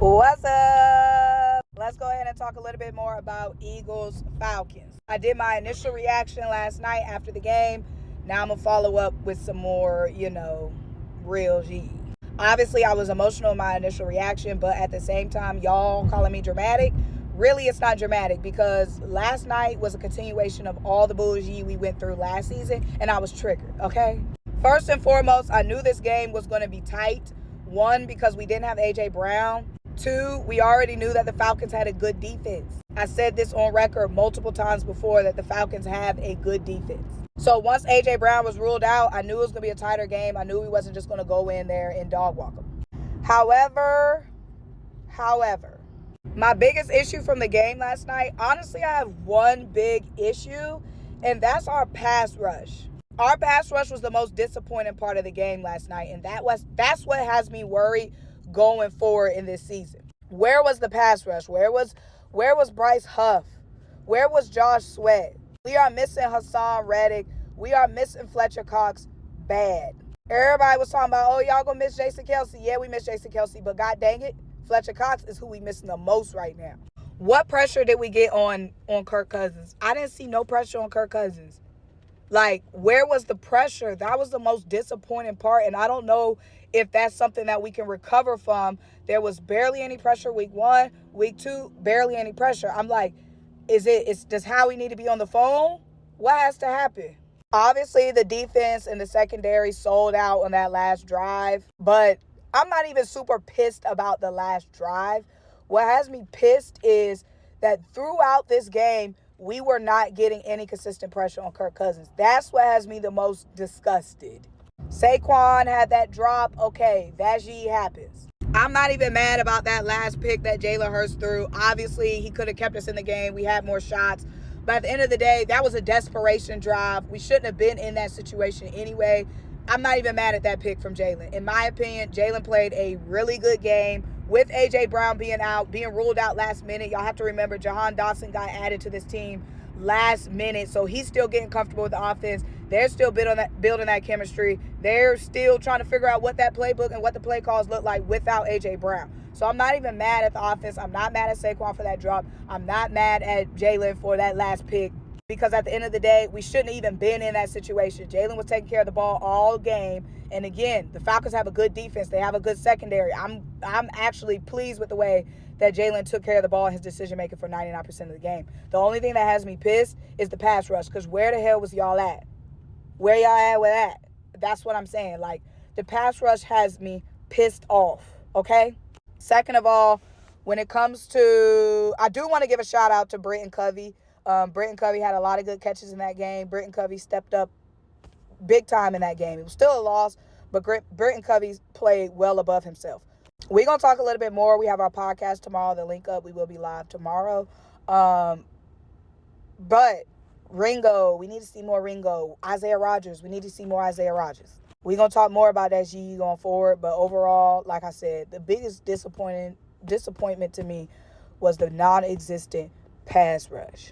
What's up? Let's go ahead and talk a little bit more about Eagles Falcons. I did my initial reaction last night after the game. Now I'm going to follow up with some more, real G. Obviously, I was emotional in my initial reaction, but at the same time, y'all calling me dramatic. Really, it's not dramatic because last night was a continuation of all the bullshit we went through last season, and I was triggered, okay? First and foremost, I knew this game was going to be tight. One, because we didn't have A.J. Brown. Two, we already knew that the Falcons had a good defense. I said this on record multiple times before that the Falcons have a good defense. So once A.J. Brown was ruled out, I knew it was going to be a tighter game. I knew we wasn't just going to go in there and dog walk them. However, my biggest issue from the game last night, honestly, I have one big issue, and that's our pass rush. Our pass rush was the most disappointing part of the game last night, and that's what has me worried going forward in this season. Where was the pass rush? Where was Bryce Huff? Where was Josh Sweat? We are missing Hassan Reddick. We are missing Fletcher Cox bad. Everybody was talking about, y'all gonna miss Jason Kelce. Yeah, we miss Jason Kelce, but god dang it, Fletcher Cox is who we missing the most right now. What pressure did we get on Kirk Cousins? I didn't see no pressure on Kirk Cousins. Like, where was the pressure? That was the most disappointing part, and I don't know if that's something that we can recover from. There was barely any pressure week 1. Week 2, barely any pressure. I'm like, does Howie need to be on the phone? What has to happen? Obviously, the defense and the secondary sold out on that last drive, but I'm not even super pissed about the last drive. What has me pissed is that throughout this game, we were not getting any consistent pressure on Kirk Cousins. That's what has me the most disgusted. Saquon had that drop. Okay, that G happens. I'm not even mad about that last pick that Jaylen Hurts threw. Obviously, he could have kept us in the game. We had more shots. But at the end of the day, that was a desperation drive. We shouldn't have been in that situation anyway. I'm not even mad at that pick from Jaylen. In my opinion, Jaylen played a really good game. With A.J. Brown being ruled out last minute, y'all have to remember Jahan Dotson got added to this team last minute, so he's still getting comfortable with the offense. They're still building that chemistry. They're still trying to figure out what that playbook and what the play calls look like without A.J. Brown. So I'm not even mad at the offense. I'm not mad at Saquon for that drop. I'm not mad at Jaylen for that last pick because at the end of the day, we shouldn't have even been in that situation. Jaylen was taking care of the ball all game. And again, the Falcons have a good defense. They have a good secondary. I'm actually pleased with the way that Jaylen took care of the ball and his decision-making for 99% of the game. The only thing that has me pissed is the pass rush, because where the hell was y'all at? Where y'all at with that? That's what I'm saying. Like, the pass rush has me pissed off, okay? Second of all, when it comes to, I do want to give a shout-out to Brit and CVY. Brit and CVY had a lot of good catches in that game. Brit and CVY stepped up big time in that game. It was still a loss, but Brit and CVY played well above himself. We're going to talk a little bit more. We have our podcast tomorrow, the link up. We will be live tomorrow. But Ringo, we need to see more Ringo. Isaiah Rodgers, we need to see more Isaiah Rodgers. We're going to talk more about that G going forward, but overall, like I said, the biggest disappointment to me was the non-existent pass rush.